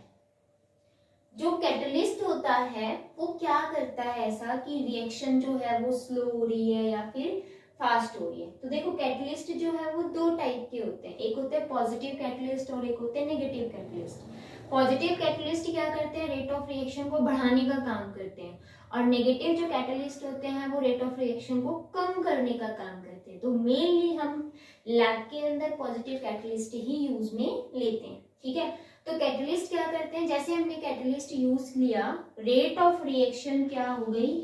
जो कैटलिस्ट होता है वो क्या करता है ऐसा कि रिएक्शन जो है वो स्लो हो रही है या फिर फास्ट हो रही है। तो देखो कैटलिस्ट जो है वो 2 टाइप के होते हैं, एक होते हैं पॉजिटिव कैटलिस्ट और एक होते हैं नेगेटिव कैटलिस्ट। पॉजिटिव कैटलिस्ट क्या करते हैं, रेट ऑफ रिएक्शन को बढ़ाने का काम करते हैं, और नेगेटिव जो कैटलिस्ट होते हैं वो रेट ऑफ रिएक्शन को कम करने का काम करते हैं। तो मेनली हम लैब के अंदर पॉजिटिव कैटलिस्ट ही यूज में लेते हैं, ठीक है। तो कैटलिस्ट क्या करते हैं, जैसे हमने कैटलिस्ट यूज लिया, रेट ऑफ रिएक्शन क्या हो गई,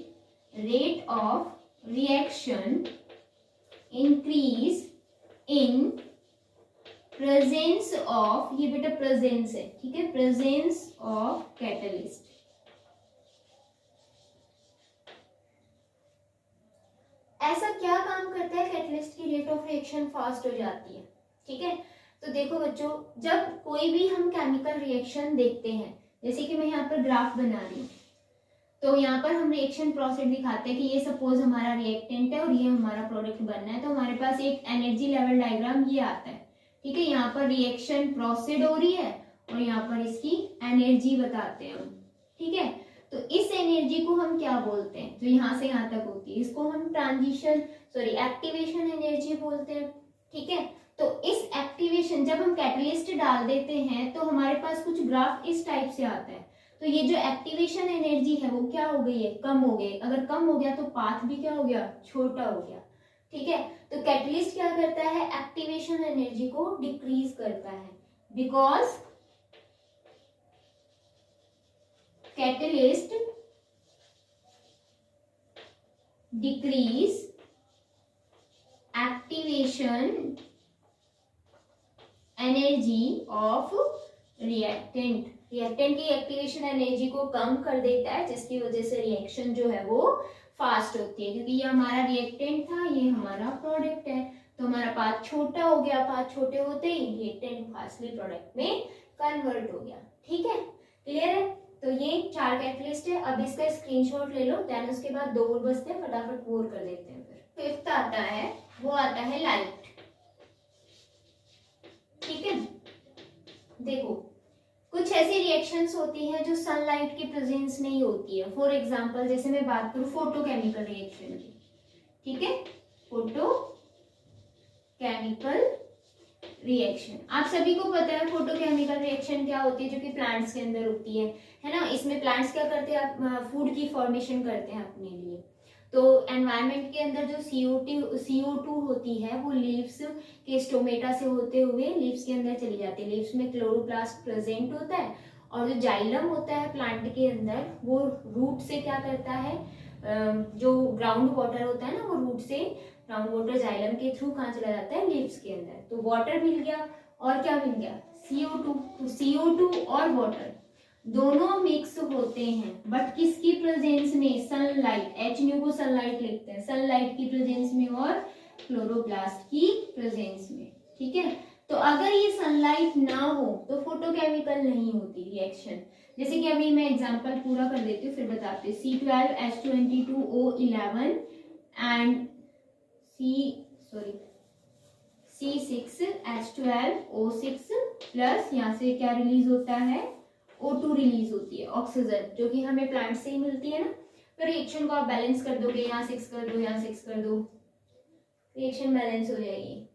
rate of reaction increase in presence of, ये बेटा प्रेजेंस है, ठीक है, प्रेजेंस ऑफ कैटलिस्ट। ऐसा क्या काम करता है कैटलिस्ट की, रेट ऑफ रिएक्शन फास्ट हो जाती है, ठीक है। तो देखो बच्चों, जब कोई भी हम केमिकल रिएक्शन देखते हैं, जैसे कि मैं यहाँ पर ग्राफ बना रही हूँ, तो यहाँ पर हम रिएक्शन प्रोसेस दिखाते हैं कि ये सपोज हमारा रिएक्टेंट है और ये हमारा प्रोडक्ट बनना है, तो हमारे पास एक एनर्जी लेवल डायग्राम ये आता है, ठीक है, यहाँ पर रिएक्शन प्रोसीड हो रही है और यहाँ पर इसकी एनर्जी बताते हैं हम। ठीक है, तो इस एनर्जी को हम क्या बोलते हैं, जो यहाँ से यहाँ तक होती है, इसको हम एक्टिवेशन एनर्जी बोलते हैं। ठीक है, तो इस एक्टिवेशन, जब हम कैटलिस्ट डाल देते हैं तो हमारे पास कुछ ग्राफ इस टाइप से आता है। तो ये जो एक्टिवेशन एनर्जी है वो क्या हो गई है, कम हो गई। अगर कम हो गया तो पाथ भी क्या हो गया, छोटा हो गया। ठीक है, तो कैटलिस्ट क्या करता है, एक्टिवेशन एनर्जी को डिक्रीज करता है, because catalyst decrease activation energy of reactant. Reactant की एक्टिवेशन एनर्जी को कम कर देता है, जिसकी वजह से रिएक्शन जो है वो फास्ट होती है, क्योंकि ये हमारा रिएक्टेंट था, ये हमारा प्रोडक्ट है, तो हमारा पाथ छोटा हो गया। पाथ छोटे होते ही रिएक्टेंट फास्टली प्रोडक्ट में कन्वर्ट हो गया। ठीक है, क्लियर है। तो ये 4 कैटलिस्ट है। अब इसका स्क्रीनशॉट ले लो, देन उसके बाद 2 और बचते हैं, फटाफट वो कर देते हैं। फिर 5th आता है, वो आता है लाइट। ठीक है, देखो कुछ ऐसी रिएक्शंस होती हैं जो सनलाइट के प्रेजेंस में ही होती है। फॉर एग्जांपल जैसे मैं बात करूं फोटोकेमिकल रिएक्शन की। ठीक है, फोटोकेमिकल रिएक्शन, आप सभी को पता है फोटोकेमिकल रिएक्शन क्या होती है, जो कि प्लांट्स के अंदर होती है ना। इसमें प्लांट्स क्या करते हैं, फूड की फॉर्मेशन करते हैं अपने लिए। तो एनवायरनमेंट के अंदर जो CO2 होती है वो लीव्स के स्टोमेटा से होते हुए लीव्स के अंदर चली जाती है। लीव्स में क्लोरोप्लास्ट प्रेजेंट होता है, और जो जाइलम होता है प्लांट के अंदर, वो रूट से क्या करता है, जो ग्राउंड वाटर होता है ना, वो रूट से ग्राउंड वाटर जाइलम के थ्रू कहाँ चला जाता है, लीव्स के अंदर। तो वाटर मिल गया, और क्या मिल गया, CO2। तो CO2 और वाटर दोनों मिक्स होते हैं, बट किसकी प्रेजेंस में, सनलाइट, HNO को सनलाइट लिखते हैं, सनलाइट की प्रेजेंस में और क्लोरोप्लास्ट की प्रेजेंस में। ठीक है, तो अगर ये सनलाइट ना हो तो फोटोकेमिकल नहीं होती रिएक्शन। जैसे कि अभी मैं एग्जांपल पूरा कर देती हूँ, फिर बताती हूँ। C12H22O11 एंड C6H12O6 प्लस यहाँ से क्या रिलीज होता है, O2 रिलीज होती है, ऑक्सीजन, जो कि हमें प्लांट से ही मिलती है ना। तो रिएक्शन को आप बैलेंस कर दोगे, यहाँ 6 कर दो, यहाँ 6 कर दो, रिएक्शन बैलेंस हो जाएगी।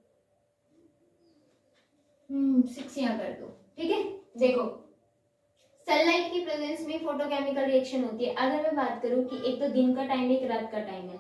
6 यहाँ कर दो। ठीक है, देखो सनलाइट की प्रेजेंस में फोटोकेमिकल रिएक्शन होती है। अगर मैं बात करूं कि एक तो दिन का टाइम है, एक रात का टाइम है,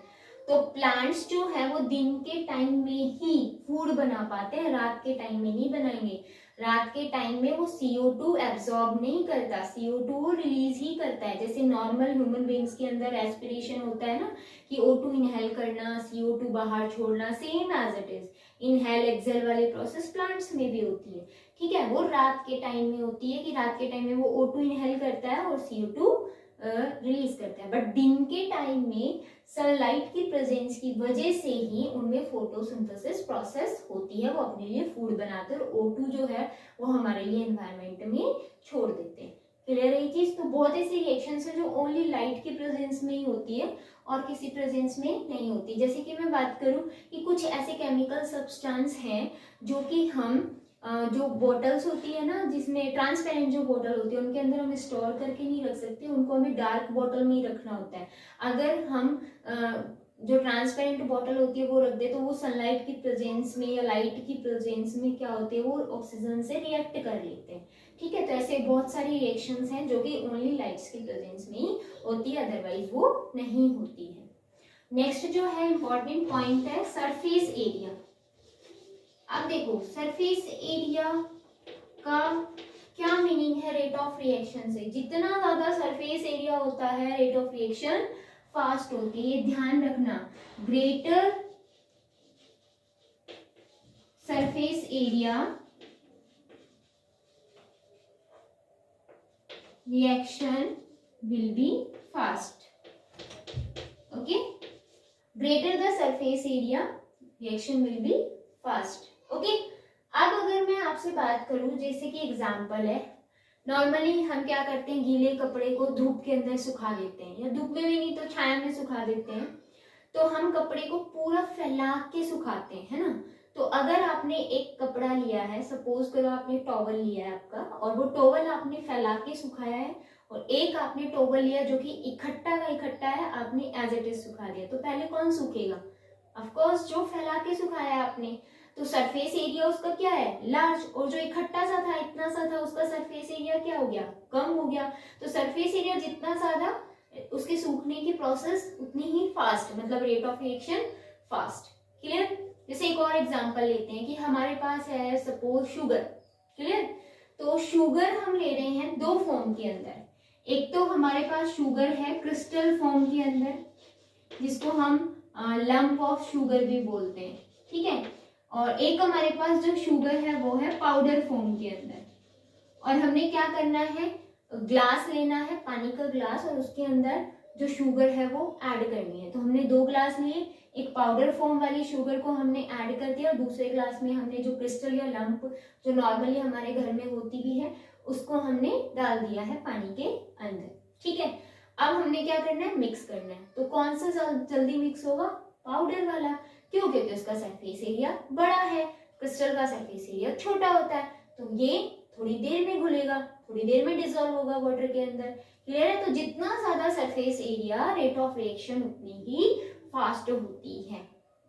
तो प्लांट्स जो है वो दिन के टाइम में ही फूड बना पाते हैं, रात के टाइम में नहीं बनाएंगे। रात के टाइम में वो CO2 एब्जॉर्ब नहीं करता, CO2 रिलीज ही करता है। जैसे नॉर्मल ह्यूमन बींग्स के अंदर एस्पिरेशन होता है ना, कि O2 इनहेल करना, CO2 बाहर छोड़ना, same as it is inhale exhale वाली प्रोसेस प्लांट्स में भी होती है। ठीक है, वो रात के टाइम में होती है, कि रात के टाइम में वो O2 इनहेल करता है और CO2 रिलीज करता है। बट दिन के टाइम में सनलाइट की प्रेजेंस की वजह से ही उनमें फोटोसिंथेसिस प्रोसेस होती है, वो अपने लिए फूड बनाते हैं, और O2 जो है वो हमारे लिए एनवायरनमेंट में छोड़ देते हैं। क्लियर है ये चीज। तो बहुत ऐसी रिएक्शंस है जो ओनली लाइट की प्रेजेंस में ही होती है और किसी प्रेजेंस में नहीं होती। जैसे कि मैं बात करूं कि कुछ ऐसे केमिकल सब्सटेंस हैं जो कि हम जो बोटल्स होती है ना, जिसमें ट्रांसपेरेंट जो बोतल होती है, उनके अंदर हम स्टोर करके नहीं रख सकते, उनको हमें डार्क बोतल में ही रखना होता है। अगर हम जो ट्रांसपेरेंट बोतल होती है वो रख दे, तो वो सनलाइट की प्रेजेंस में या लाइट की प्रेजेंस में क्या होते हैं, वो ऑक्सीजन से रिएक्ट कर लेते हैं। ठीक है, तो ऐसे बहुत सारी रिएक्शंस हैं जो कि ओनली लाइट्स की प्रेजेंस में ही होती है, अदरवाइज वो नहीं होती है। नेक्स्ट जो है इंपॉर्टेंट पॉइंट है सरफेस एरिया। अब देखो सरफेस एरिया का क्या मीनिंग है रेट ऑफ रिएक्शन से। जितना ज्यादा सरफेस एरिया होता है, रेट ऑफ रिएक्शन फास्ट होती है, ये ध्यान रखना। Greater surface area reaction will be fast. Okay, greater the surface area reaction will be fast. Okay, अब अगर मैं आपसे बात करूं, जैसे कि एग्जांपल है, नॉर्मली हम क्या करते हैं, गीले कपड़े को धूप के अंदर सुखा देते हैं, या धूप में भी नहीं तो छाया में सुखा देते हैं। तो हम कपड़े को पूरा फैला के सुखाते हैं, है ना। तो अगर आपने एक कपड़ा लिया है, सपोज करो आपने टॉवल लिया है आपका, और वो टॉवल आपने फैला के सुखाया है, और एक आपने टॉवल लिया जो कि इकट्ठा का इकट्ठा है, आपने एज इट इज सुखा दिया, तो पहले कौन सूखेगा? ऑफ कोर्स जो फैला के सुखाया है आपने। तो सरफेस एरिया उसका क्या है? लार्ज। और जो इकट्ठा सा था, इतना सा था, उसका सरफेस एरिया क्या हो गया? कम हो गया। तो सरफेस एरिया जितना ज्यादा, उसके सूखने की प्रोसेस उतनी ही फास्ट, मतलब rate of reaction fast. Clear? जैसे एक और एग्जांपल लेते हैं कि हमारे पास है सपोज शुगर। क्लियर? तो शुगर हम ले रहे हैं दो फॉर्म के अंदर। एक तो हमारे पास शुगर है क्रिस्टल फॉर्म के अंदर, जिसको हम लंप ऑफ शुगर भी बोलते हैं, ठीक है। और एक हमारे पास जो शुगर है वो है पाउडर फॉर्म के अंदर। और हमने क्या करना है, ग्लास लेना है, पानी का ग्लास, और उसके अंदर जो शुगर है वो ऐड करनी है। तो हमने दो ग्लास लिए, एक पाउडर फॉर्म वाली शुगर को हमने ऐड कर दिया, और दूसरे ग्लास में हमने जो क्रिस्टल या लंप जो नॉर्मली हमारे घर में होती भी है उसको हमने डाल दिया है पानी के अंदर, ठीक है। अब हमने क्या करना है, मिक्स करना है। तो कौन सा जल्दी मिक्स होगा? पाउडर वाला। क्यों? क्योंकि उसका सरफेस एरिया बड़ा है, क्रिस्टल का सरफेस एरिया छोटा होता है। तो ये थोड़ी देर में घुलेगा, थोड़ी देर में डिसॉल्व होगा वाटर के अंदर। क्लियर है? तो जितना ज्यादा surface area, rate of reaction उतनी ही फास्ट होती है।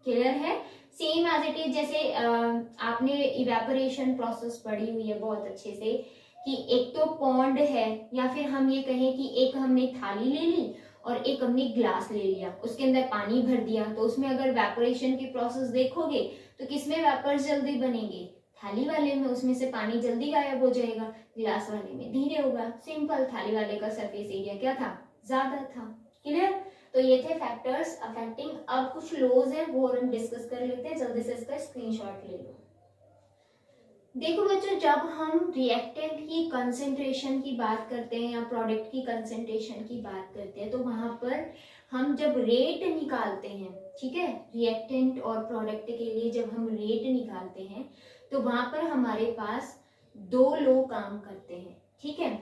क्लियर है? सेम एज इट इज, जैसे आपने इवेपोरेशन प्रोसेस पढ़ी हुई है बहुत अच्छे से, कि एक तो पॉन्ड है, या फिर हम ये कहें कि एक हमने थाली ले ली और एक हमने ग्लास ले लिया, उसके अंदर पानी भर दिया, तो उसमें अगर वेपोरेशन की प्रोसेस देखोगे तो किसमें वेपर्स जल्दी बनेंगे? थाली वाले में, उसमें से पानी जल्दी गायब हो जाएगा, ग्लास वाले में धीरे होगा। सिंपल, थाली वाले का सरफेस एरिया क्या था? ज्यादा था। क्लियर? तो ये थे फैक्टर्स अफेक्टिंग। अब कुछ लॉज है वो हम डिस्कस कर लेते हैं, जल्दी से इसका स्क्रीनशॉट ले लो। देखो बच्चों, जब हम रिएक्टेंट की कंसेंट्रेशन की बात करते हैं या प्रोडक्ट की कंसेंट्रेशन की बात करते हैं, तो वहां पर हम जब रेट निकालते हैं, ठीक है, रिएक्टेंट और प्रोडक्ट के लिए जब हम रेट निकालते हैं, तो वहां पर हमारे पास दो लॉ काम करते हैं, ठीक है।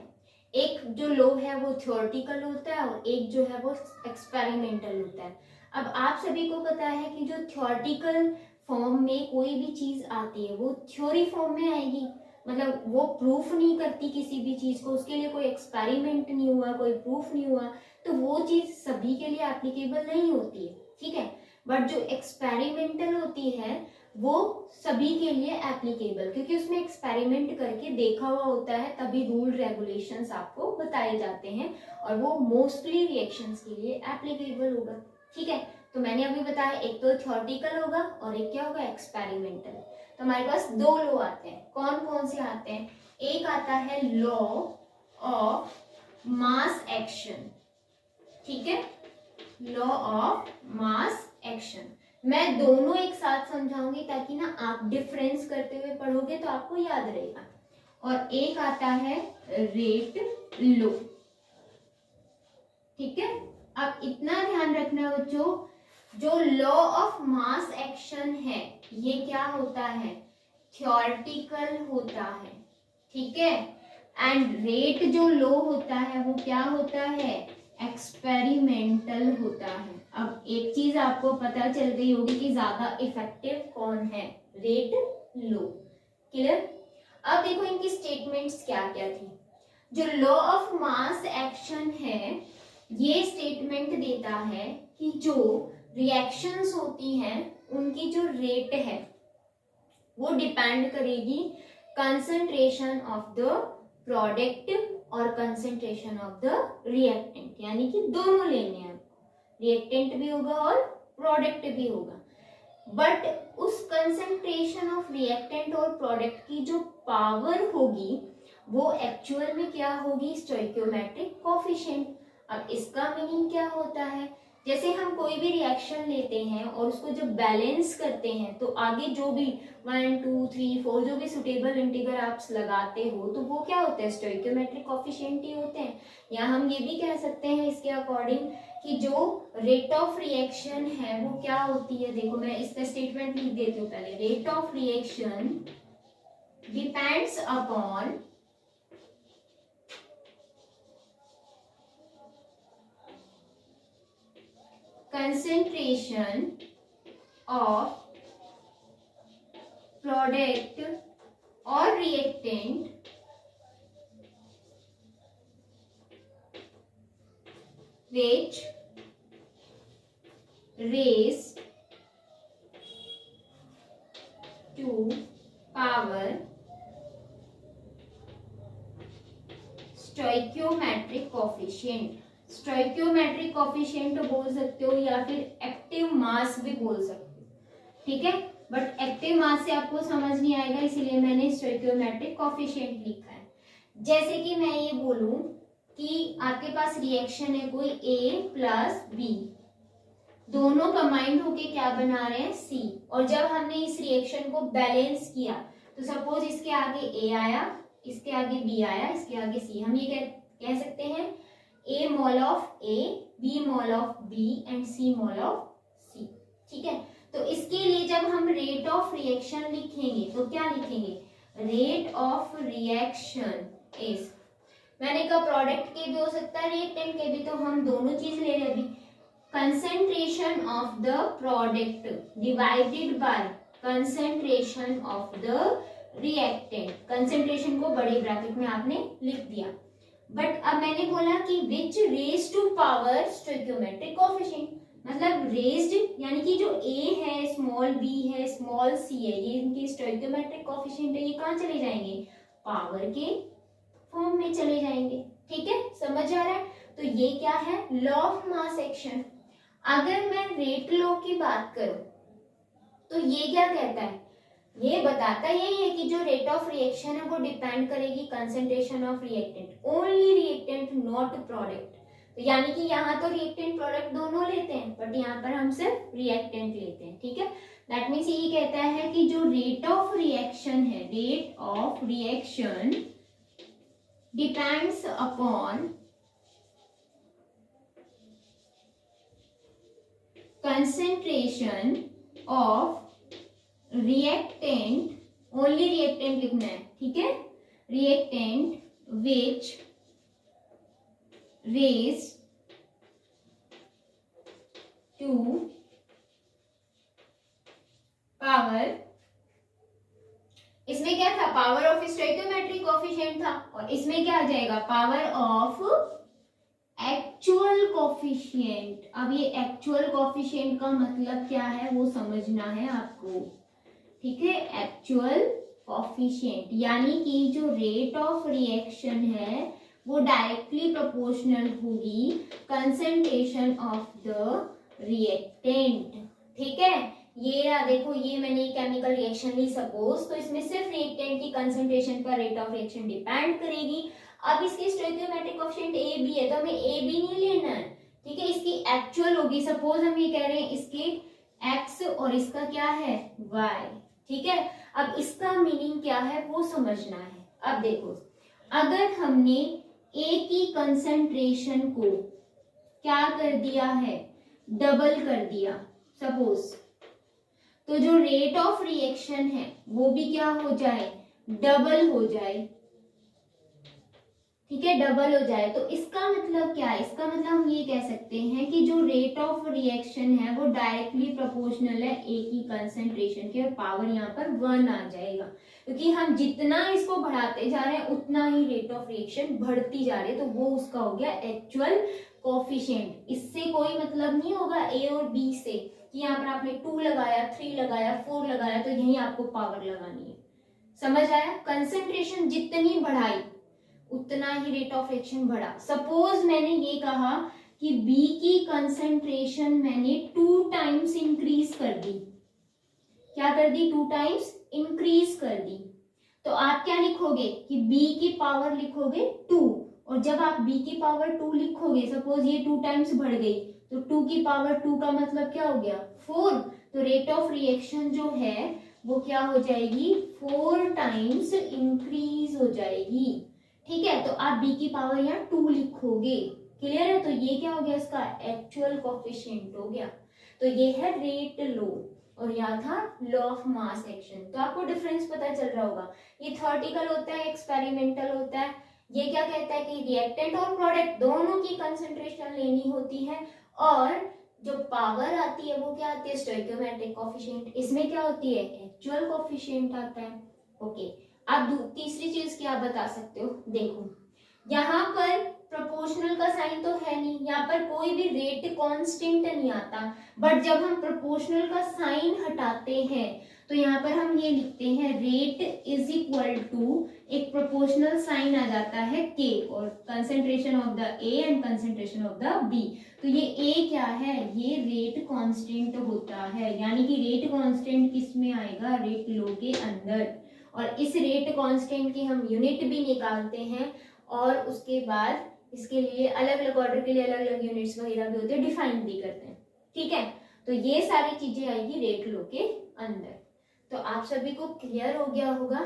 एक जो लॉ है वो थ्योरेटिकल होता है, और एक जो है वो एक्सपेरिमेंटल होता है। अब आप सभी को पता है कि जो थ्योरेटिकल फॉर्म में कोई भी चीज आती है वो थ्योरी फॉर्म में आएगी, मतलब वो प्रूफ नहीं करती किसी भी चीज को, उसके लिए कोई एक्सपेरिमेंट नहीं हुआ, कोई प्रूफ नहीं हुआ, तो वो चीज सभी के लिए एप्लीकेबल नहीं होती है, ठीक है। बट जो एक्सपेरिमेंटल होती है वो सभी के लिए एप्लीकेबल, क्योंकि उसमें एक्सपेरिमेंट करके देखा हुआ होता है, तभी रूल रेगुलेशंस आपको बताए जाते हैं, और वो मोस्टली रिएक्शंस के लिए एप्लीकेबल होगा, ठीक है। तो मैंने अभी बताया, एक तो थ्योरेटिकल होगा और एक क्या होगा? एक्सपेरिमेंटल। तो हमारे पास दो लॉ आते हैं। कौन कौन से आते हैं? एक आता है लॉ ऑफ मास एक्शन, ठीक है, लॉ ऑफ मास एक्शन। मैं दोनों एक साथ समझाऊंगी ताकि ना आप डिफरेंस करते हुए पढ़ोगे तो आपको याद रहेगा। और एक आता है रेट लॉ, ठीक है। अब इतना ध्यान रखना बच्चों, जो लॉ ऑफ मास एक्शन है ये क्या होता है? थ्योरेटिकल होता है, ठीक है। एंड रेट जो लॉ होता है वो क्या होता है? एक्सपेरिमेंटल होता है। अब एक चीज आपको पता चल गई होगी कि ज्यादा इफेक्टिव कौन है? Rate law. क्लियर? अब देखो इनकी स्टेटमेंट्स क्या क्या थी। जो लॉ ऑफ मास एक्शन है ये स्टेटमेंट देता है कि जो रिएक्शंस होती हैं उनकी जो रेट है वो डिपेंड करेगी कंसंट्रेशन ऑफ द प्रोडक्ट और कंसंट्रेशन ऑफ द रिएक्टेंट, यानी कि दोनों लेने हैं, रिएक्टेंट भी होगा और प्रोडक्ट भी होगा। बट उस कंसंट्रेशन ऑफ रिएक्टेंट और प्रोडक्ट की जो पावर होगी वो एक्चुअल में क्या होगी? Stoichiometric coefficient. अब इसका मीनिंग क्या होता है? जैसे हम कोई भी रिएक्शन लेते हैं और उसको जब बैलेंस करते हैं तो आगे जो भी 1 2 3 4 जो भी सुटेबल इंटीगर आप लगाते हो तो वो क्या होते हैं? स्टोइकियोमेट्रिक कोफिशिएंट ही होते हैं। या हम ये भी कह सकते हैं इसके अकॉर्डिंग कि जो रेट ऑफ रिएक्शन है वो क्या होती है? देखो मैं इसका स्टेटमेंट लिख देती हूँ पहले। Rate of reaction depends upon concentration of product और reactant which raised to power stoichiometric coefficient. Stoichiometric coefficient बोल सकते हो या फिर एक्टिव मास भी बोल सकते हो, ठीक है। बट एक्टिव मास से आपको समझ नहीं आएगा, इसीलिए मैंने स्टोइकियोमेट्रिक कोफिशिएंट लिखा है। जैसे कि मैं ये बोलूं कि आपके पास रिएक्शन है कोई A प्लस B, दोनों कंबाइंड होके क्या बना रहे हैं C, और जब हमने इस रिएक्शन को बैलेंस किया तो सपोज इसके आगे A आया, इसके आगे B आया, इसके आगे C, हम ये कह सकते हैं A mole of A, B mole of B and C mole of C, ठीक है। तो इसके लिए जब हम रेट ऑफ रिएक्शन लिखेंगे तो क्या लिखेंगे, रेट ऑफ रिएक्शन इज, मैंने कहा प्रोडक्ट के भी हो सकता है रिएक्टेंट के भी, तो हम दोनों चीज ले रहे अभी, concentration of the product divided by concentration of the reactant. Concentration को बड़े ब्रैकेट में आपने लिख दिया। बट अब मैंने बोला कि which raise to power stoichiometric coefficient, मतलब रेज्ड यानी कि जो A है, स्मॉल b है, स्मॉल c है, ये इनके स्टोइकियोमेट्रिक कोफिशिएंट है, ये कहाँ चले जाएंगे, पावर के फॉर्म में चले जाएंगे, ठीक है, समझ आ रहा है। तो ये क्या है, लॉ ऑफ मास एक्शन। अगर मैं रेट लॉ की बात करूं तो ये क्या कहता है, ये बताता यही है कि जो रेट ऑफ रिएक्शन है वो डिपेंड करेगी concentration of reactant, only reactant not product. तो यानी कि यहाँ तो रिएक्टेंट प्रोडक्ट दोनों लेते हैं, बट यहाँ पर हम सिर्फ रिएक्टेंट लेते हैं, ठीक है। दैट मीन्स ये कहता है कि जो रेट ऑफ रिएक्शन है, rate of reaction depends upon concentration of reactant, only reactant लिखना है, ठीक है, reactant which raise to power, इसमें क्या था, पावर ऑफ स्टोइकियोमेट्रिक कोफिशिएंट था, और इसमें क्या आ जाएगा, पावर ऑफ एक्चुअल कोफिशिएंट। अब ये एक्चुअल कोफिशिएंट का मतलब क्या है वो समझना है आपको, ठीक है। एक्चुअल कोफिशिएंट यानी कि जो रेट ऑफ रिएक्शन है वो डायरेक्टली प्रोपोर्शनल होगी कंसेंट्रेशन ऑफ द रिएक्टेंट, ठीक है। ये रहा, देखो ये मैंने केमिकल रिएक्शन ली सपोज, तो इसमें सिर्फ रिएक्टेंट की कंसेंट्रेशन पर रेट ऑफ रिएक्शन डिपेंड करेगी। अब इसकी स्टोइकियोमेट्रिक कोफिशिएंट A B है, तो हमें A B नहीं लेना है, ठीक है, इसकी एक्चुअल होगी। सपोज हम ये कह रहे हैं इसके X और इसका क्या है Y, ठीक है। अब इसका मीनिंग क्या है वो समझना है। अब देखो, अगर हमने A की कंसेंट्रेशन को क्या कर दिया है, डबल कर दिया सपोज, तो जो रेट ऑफ रिएक्शन है वो भी क्या हो जाए, डबल हो जाए, ठीक है, डबल हो जाए। तो इसका मतलब क्या है, इसका मतलब हम ये कह सकते हैं कि जो रेट ऑफ रिएक्शन है वो डायरेक्टली प्रोपोर्शनल है A की कंसेंट्रेशन के, और पावर यहाँ पर 1 आ जाएगा, क्योंकि हम जितना इसको बढ़ाते जा रहे हैं उतना ही रेट ऑफ रिएक्शन बढ़ती जा रही है, तो वो उसका हो गया एक्चुअल कोफिशिएंट। इससे कोई मतलब नहीं होगा A और B से कि यहाँ पर आपने 2 लगाया, 3 लगाया, 4 लगाया, तो यही आपको पावर लगानी है, समझ आया। कंसेंट्रेशन जितनी बढ़ाई उतना ही रेट ऑफ रिएक्शन बढ़ा। सपोज मैंने ये कहा कि B की कंसेंट्रेशन मैंने 2 टाइम्स इंक्रीज कर दी, क्या कर दी, 2 टाइम्स इंक्रीज कर दी, तो आप क्या लिखोगे कि B की पावर लिखोगे 2, और जब आप B की पावर 2 लिखोगे, सपोज ये 2 टाइम्स बढ़ गई, तो 2 की पावर 2 का मतलब क्या हो गया, 4, तो रेट ऑफ रिएक्शन जो है वो क्या हो जाएगी, 4 टाइम्स इंक्रीज हो जाएगी, ठीक है। तो आप B की पावर यहाँ 2 लिखोगे, क्लियर है। तो ये क्या हो गया, इसका एक्चुअल कोफिशिएंट हो गया। तो ये है रेट लॉ, और यहाँ था लॉ ऑफ मास एक्शन। तो आपको डिफरेंस पता चल रहा होगा, ये थ्योरेटिकल होता है, एक्सपेरिमेंटल होता है। ये क्या कहता है कि रिएक्टेंट और प्रोडक्ट दोनों की कंसेंट्रेशन लेनी होती है, और जो पावर आती है वो क्या आती है, स्टोइकोमेट्रिक कोफिशिएंट। इसमें क्या होती है, एक्चुअल कोफिशिएंट आता है। ओके, अब तीसरी चीज क्या बता सकते हो, देखो यहाँ पर प्रोपोर्शनल का साइन तो है नहीं, यहाँ पर कोई भी रेट कांस्टेंट नहीं आता, बट जब हम प्रोपोर्शनल का साइन हटाते हैं तो यहाँ पर हम ये लिखते हैं रेट इज इक्वल टू एक प्रोपोर्शनल साइन आ जाता है के और concentration of the A and concentration of the B. तो ये ए क्या है, ये रेट कांस्टेंट होता है, यानी कि रेट कांस्टेंट किस में आएगा, रेट लो के अंदर। और इस रेट कांस्टेंट की हम यूनिट भी निकालते हैं और उसके बाद इसके लिए अलग अलग ऑर्डर के लिए अलग अलग यूनिट्स वगैरह भी होते हैं, डिफाइन भी करते हैं। ठीक है, तो ये सारी चीजें आएगी रेट लो के अंदर। तो आप सभी को क्लियर हो गया होगा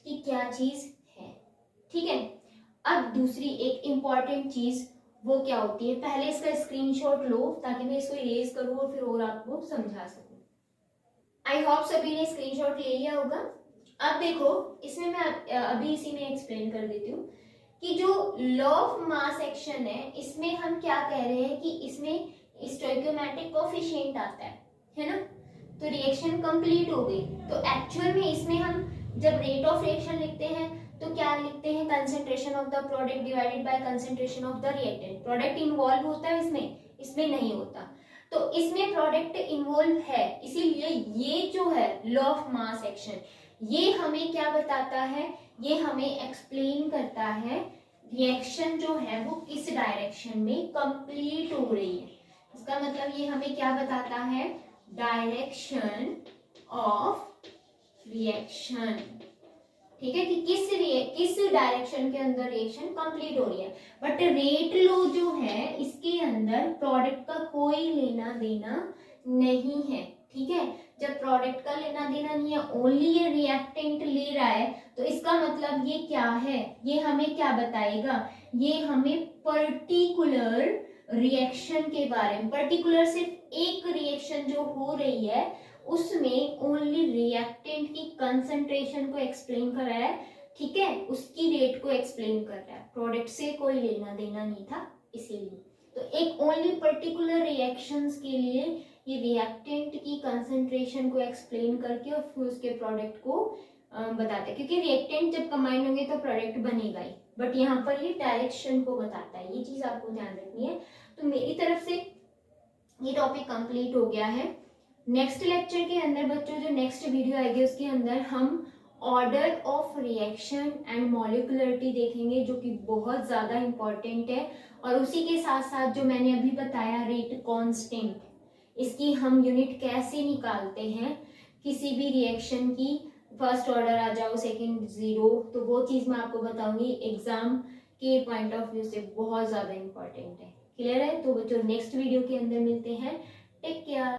कि क्या चीज है। ठीक है, अब दूसरी एक इंपॉर्टेंट चीज वो क्या होती है, पहले इसका स्क्रीनशॉट लो ताकि मैं इसको इरेज करूं और फिर और आपको समझा सकूं। आई होप सभी ने स्क्रीनशॉट ले लिया होगा। अब देखो इसमें मैं अभी इसी में एक्सप्लेन कर देती हूँ कि जो लॉ ऑफ मास एक्शन है इसमें हम क्या कह रहे हैं कि इसमें स्टोइकोमेट्रिक कोफिशिएंट आता है ना। तो रिएक्शन कंप्लीट हो गई, तो एक्चुअल में इसमें हम जब रेट ऑफ रिएक्शन लिखते हैं तो क्या लिखते हैं, concentration of the product divided by concentration of the reactant. Product involve होता है इसमें नहीं होता, तो इसमें प्रोडक्ट इन्वॉल्व है, इसीलिए ये जो है लॉ ऑफ मास एक्शन ये हमें क्या बताता है, ये हमें एक्सप्लेन करता है रिएक्शन जो है वो किस डायरेक्शन में कंप्लीट हो रही है। इसका मतलब ये हमें क्या बताता है, डायरेक्शन ऑफ रिएक्शन। ठीक है, कि किस डायरेक्शन के अंदर रिएक्शन कंप्लीट हो रही है। बट रेट लो जो है इसके अंदर प्रोडक्ट का कोई लेना देना नहीं है। ठीक है, जब प्रोडक्ट का लेना देना नहीं है, ओनली ये रिएक्टेंट ले रहा है, तो इसका मतलब ये क्या है, ये हमें क्या बताएगा, ये हमें पर्टिकुलर रिएक्शन के बारे में, पर्टिकुलर सिर्फ एक रिएक्शन जो हो रही है उसमें ओनली रिएक्टेंट की कंसंट्रेशन को एक्सप्लेन कर रहा है। ठीक है, उसकी रेट को एक्सप्लेन कर रहा है, प्रोडक्ट से कोई लेना देना नहीं था इसीलिए। तो एक ओनली पर्टिकुलर रिएक्शंस के लिए ये रिएक्टेंट की कंसंट्रेशन को एक्सप्लेन करके और फिर उसके प्रोडक्ट को बताते हैं, क्योंकि रिएक्टेंट जब कंबाइन होंगे तो प्रोडक्ट बनेगा ही, बट यहाँ पर ये डायरेक्शन को बताता है, ये चीज आपको ध्यान रखनी है। तो मेरी तरफ से ये टॉपिक कंप्लीट हो गया है। नेक्स्ट लेक्चर के अंदर बच्चों जो नेक्स्ट वीडियो आएगी उसके अंदर हम ऑर्डर ऑफ रिएक्शन एंड मॉलिक्युलरिटी देखेंगे, जो कि बहुत ज्यादा इंपॉर्टेंट है। और उसी के साथ साथ जो मैंने अभी बताया रेट कांस्टेंट, इसकी हम यूनिट कैसे निकालते हैं, किसी भी रिएक्शन की फर्स्ट ऑर्डर आ जाओ सेकंड जीरो, तो वो चीज मैं आपको बताऊंगी, एग्जाम के पॉइंट ऑफ व्यू से बहुत ज्यादा इंपॉर्टेंट है। क्लियर है, तो बच्चों नेक्स्ट वीडियो के अंदर मिलते हैं, टेक केयर।